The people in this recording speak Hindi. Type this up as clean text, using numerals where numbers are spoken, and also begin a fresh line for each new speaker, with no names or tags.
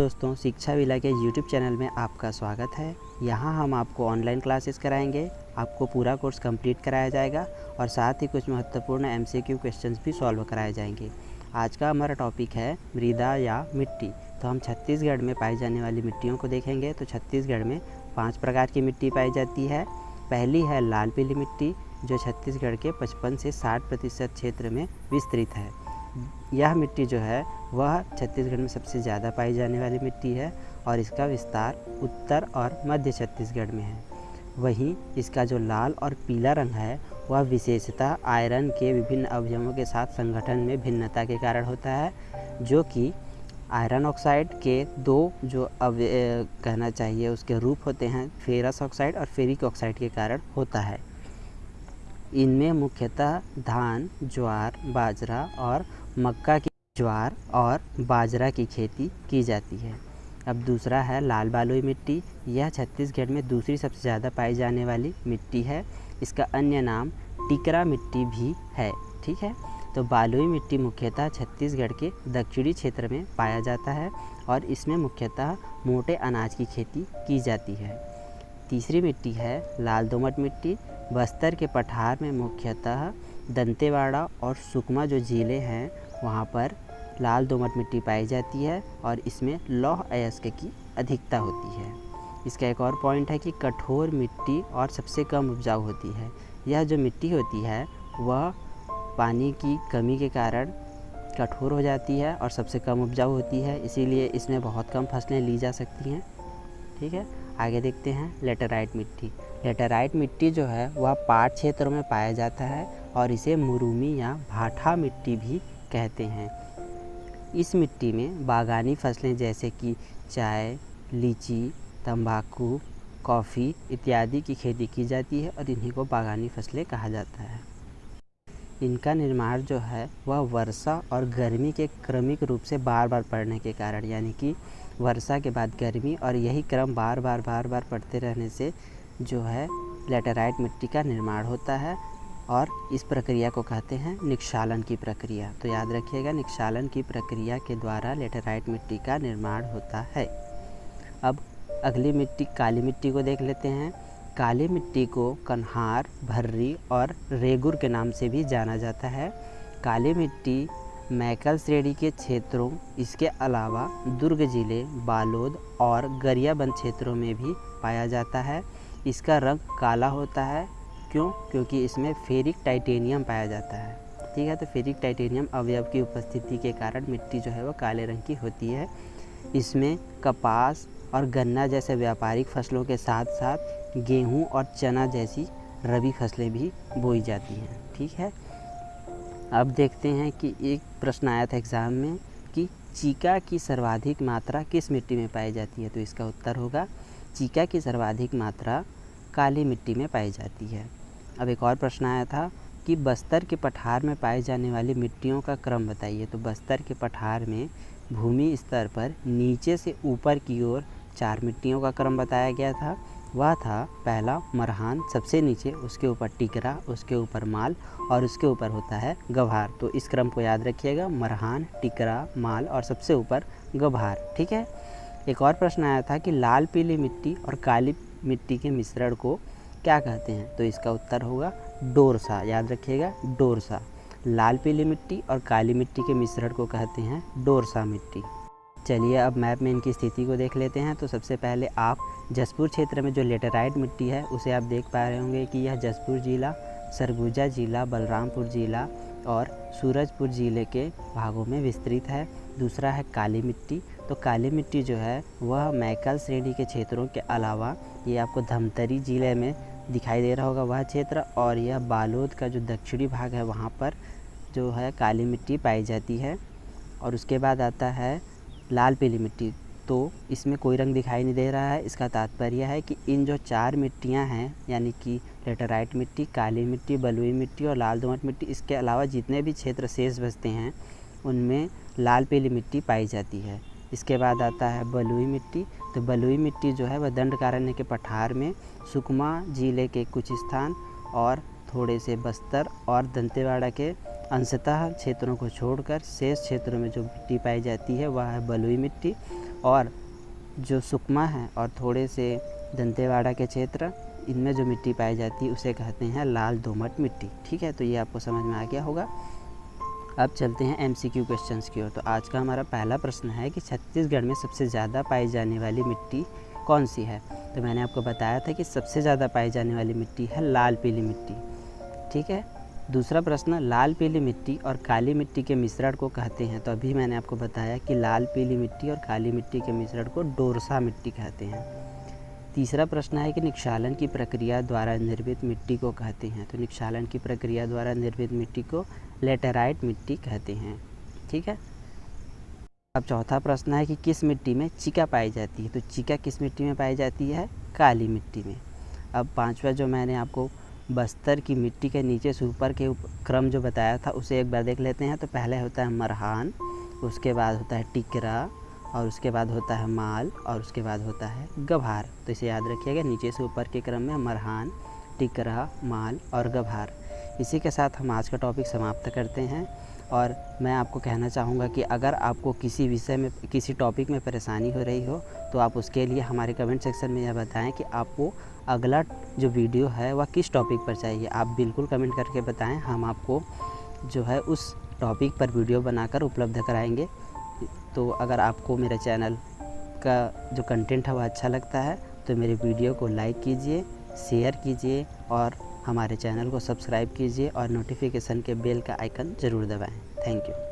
दोस्तों, शिक्षा विला के यूट्यूब चैनल में आपका स्वागत है। यहाँ हम आपको ऑनलाइन क्लासेस कराएंगे, आपको पूरा कोर्स कंप्लीट कराया जाएगा और साथ ही कुछ महत्वपूर्ण एमसीक्यू क्वेश्चंस भी सॉल्व कराए जाएंगे। आज का हमारा टॉपिक है मृदा या मिट्टी। तो हम छत्तीसगढ़ में पाई जाने वाली मिट्टियों को देखेंगे। तो छत्तीसगढ़ में 5 प्रकार की मिट्टी पाई जाती है। पहली है लाल पीली मिट्टी, जो छत्तीसगढ़ के 55 से 60% क्षेत्र में विस्तृत है। यह मिट्टी जो है वह छत्तीसगढ़ में सबसे ज़्यादा पाई जाने वाली मिट्टी है और इसका विस्तार उत्तर और मध्य छत्तीसगढ़ में है। वहीं इसका जो लाल और पीला रंग है वह विशेषतः आयरन के विभिन्न अवयवों के साथ संगठन में भिन्नता के कारण होता है, जो कि आयरन ऑक्साइड के दो जो कहना चाहिए उसके रूप होते हैं, फेरस ऑक्साइड और फेरिक ऑक्साइड के कारण होता है। इनमें मुख्यतः धान, ज्वार, बाजरा और मक्का की ज्वार और बाजरा की खेती की जाती है। अब दूसरा है लाल बलुई मिट्टी। यह छत्तीसगढ़ में दूसरी सबसे ज़्यादा पाई जाने वाली मिट्टी है। इसका अन्य नाम टिकरा मिट्टी भी है। ठीक है, तो बलुई मिट्टी मुख्यतः छत्तीसगढ़ के दक्षिणी क्षेत्र में पाया जाता है और इसमें मुख्यतः मोटे अनाज की खेती की जाती है। तीसरी मिट्टी है लाल दोमट मिट्टी। बस्तर के पठार में मुख्यतः दंतेवाड़ा और सुकमा जो ज़िले हैं वहाँ पर लाल दोमट मिट्टी पाई जाती है और इसमें लौह अयस्क की अधिकता होती है। इसका एक और पॉइंट है कि कठोर मिट्टी और सबसे कम उपजाऊ होती है। यह जो मिट्टी होती है वह पानी की कमी के कारण कठोर हो जाती है और सबसे कम उपजाऊ होती है, इसीलिए इसमें बहुत कम फसलें ली जा सकती हैं। ठीक है, आगे देखते हैं लेटेराइट मिट्टी। लेटेराइट मिट्टी जो है वह पहाड़ क्षेत्रों में पाया जाता है और इसे मुरूमी या भाठा मिट्टी भी कहते हैं। इस मिट्टी में बागानी फसलें जैसे कि चाय, लीची, तंबाकू, कॉफ़ी इत्यादि की खेती की जाती है और इन्हीं को बागानी फसलें कहा जाता है। इनका निर्माण जो है वह वर्षा और गर्मी के क्रमिक रूप से बार बार पड़ने के कारण, यानी कि वर्षा के बाद गर्मी और यही क्रम बार बार पड़ते रहने से जो है लेटेराइट मिट्टी का निर्माण होता है और इस प्रक्रिया को कहते हैं निक्षालन की प्रक्रिया। तो याद रखिएगा, निक्षालन की प्रक्रिया के द्वारा लेटेराइट मिट्टी का निर्माण होता है। अब अगली मिट्टी काली मिट्टी को देख लेते हैं। काली मिट्टी को कन्हार, भर्री और रेगुर के नाम से भी जाना जाता है। काली मिट्टी मैकल श्रेणी के क्षेत्रों, इसके अलावा दुर्ग जिले, बालोद और गरियाबंद क्षेत्रों में भी पाया जाता है। इसका रंग काला होता है। क्यों? क्योंकि इसमें फेरिक टाइटेनियम पाया जाता है। ठीक है, तो फेरिक टाइटेनियम अवयव की उपस्थिति के कारण मिट्टी जो है वो काले रंग की होती है। इसमें कपास और गन्ना जैसे व्यापारिक फसलों के साथ साथ गेहूं और चना जैसी रबी फसलें भी बोई जाती हैं। ठीक है, अब देखते हैं कि एक प्रश्न आया था एग्ज़ाम में कि चीका की सर्वाधिक मात्रा किस मिट्टी में पाई जाती है। तो इसका उत्तर होगा चीका की सर्वाधिक मात्रा काली मिट्टी में पाई जाती है। अब एक और प्रश्न आया था कि बस्तर के पठार में पाई जाने वाली मिट्टियों का क्रम बताइए। तो बस्तर के पठार में भूमि स्तर पर नीचे से ऊपर की ओर 4 मिट्टियों का क्रम बताया गया था। वह था पहला मरहान, सबसे नीचे, उसके ऊपर टिकरा, उसके ऊपर माल और उसके ऊपर होता है गभार। तो इस क्रम को याद रखिएगा, मरहान, टिकरा, माल और सबसे ऊपर गभार। ठीक है, एक और प्रश्न आया था कि लाल पीली मिट्टी और काली मिट्टी के मिश्रण को क्या कहते हैं। तो इसका उत्तर होगा डोरसा। याद रखिएगा, डोरसा। लाल पीली मिट्टी और काली मिट्टी के मिश्रण को कहते हैं डोरसा मिट्टी। चलिए अब मैप में इनकी स्थिति को देख लेते हैं। तो सबसे पहले आप जसपुर क्षेत्र में जो लेटेराइट मिट्टी है उसे आप देख पा रहे होंगे कि यह जसपुर जिला, सरगुजा जिला, बलरामपुर जिला और सूरजपुर जिले के भागों में विस्तृत है। दूसरा है काली मिट्टी। तो काली मिट्टी जो है वह मैकल श्रेणी के क्षेत्रों के अलावा ये आपको धमतरी जिले में दिखाई दे रहा होगा वह क्षेत्र, और यह बालोद का जो दक्षिणी भाग है वहाँ पर जो है काली मिट्टी पाई जाती है। और उसके बाद आता है लाल पीली मिट्टी। तो इसमें कोई रंग दिखाई नहीं दे रहा है। इसका तात्पर्य है कि इन जो 4 मिट्टियाँ हैं, यानी कि लेटेराइट मिट्टी, काली मिट्टी, बलुई मिट्टी और लाल दोमट मिट्टी, इसके अलावा जितने भी क्षेत्र शेष बचते हैं उनमें लाल पीली मिट्टी पाई जाती है। इसके बाद आता है बलुई मिट्टी। तो बलुई मिट्टी जो है वह दंडकारण्य के पठार में, सुकमा जिले के कुछ स्थान और थोड़े से बस्तर और दंतेवाड़ा के अंशतः क्षेत्रों को छोड़कर शेष क्षेत्रों में जो मिट्टी पाई जाती है वह है बलुई मिट्टी। और जो सुकमा है और थोड़े से दंतेवाड़ा के क्षेत्र, इनमें जो मिट्टी पाई जाती है उसे कहते हैं लाल दोमट मिट्टी। ठीक है, तो ये आपको समझ में आ गया होगा। अब चलते हैं MCQ क्वेश्चंस की ओर। तो आज का हमारा पहला प्रश्न है कि छत्तीसगढ़ में सबसे ज़्यादा पाई जाने वाली मिट्टी कौन सी है। तो मैंने आपको बताया था कि सबसे ज़्यादा पाई जाने वाली मिट्टी है लाल पीली मिट्टी। ठीक है, दूसरा प्रश्न, लाल पीली मिट्टी और काली मिट्टी के मिश्रण को कहते हैं। तो अभी मैंने आपको बताया कि लाल पीली मिट्टी और काली मिट्टी के मिश्रण को डोरसा मिट्टी कहते हैं। तीसरा प्रश्न है कि निक्षालन की प्रक्रिया द्वारा निर्मित मिट्टी को कहते हैं। तो निक्षालन की प्रक्रिया द्वारा निर्मित मिट्टी को लेटेराइट मिट्टी कहते हैं। ठीक है, अब चौथा प्रश्न है कि किस मिट्टी में चिका पाई जाती है। तो चिका किस मिट्टी में पाई जाती है, काली मिट्टी में। अब पांचवा जो मैंने आपको बस्तर की मिट्टी के नीचे से ऊपर के क्रम जो बताया था उसे एक बार देख लेते हैं। तो पहले होता है मरहान, उसके बाद होता है टिकरा, और उसके बाद होता है माल, और उसके बाद होता है गभार। तो इसे याद रखिएगा, नीचे से ऊपर के क्रम में मरहान, टिकरा, माल और गभार। इसी के साथ हम आज का टॉपिक समाप्त करते हैं। और मैं आपको कहना चाहूँगा कि अगर आपको किसी विषय में, किसी टॉपिक में परेशानी हो रही हो तो आप उसके लिए हमारे कमेंट सेक्शन में यह बताएं कि आपको अगला जो वीडियो है वह किस टॉपिक पर चाहिए। आप बिल्कुल कमेंट करके बताएं, हम आपको जो है उस टॉपिक पर वीडियो बनाकर उपलब्ध कराएंगे। तो अगर आपको मेरे चैनल का जो कंटेंट है वह अच्छा लगता है तो मेरे वीडियो को लाइक कीजिए, शेयर कीजिए और हमारे चैनल को सब्सक्राइब कीजिए और नोटिफिकेशन के बेल का आइकन ज़रूर दबाएं। Thank you.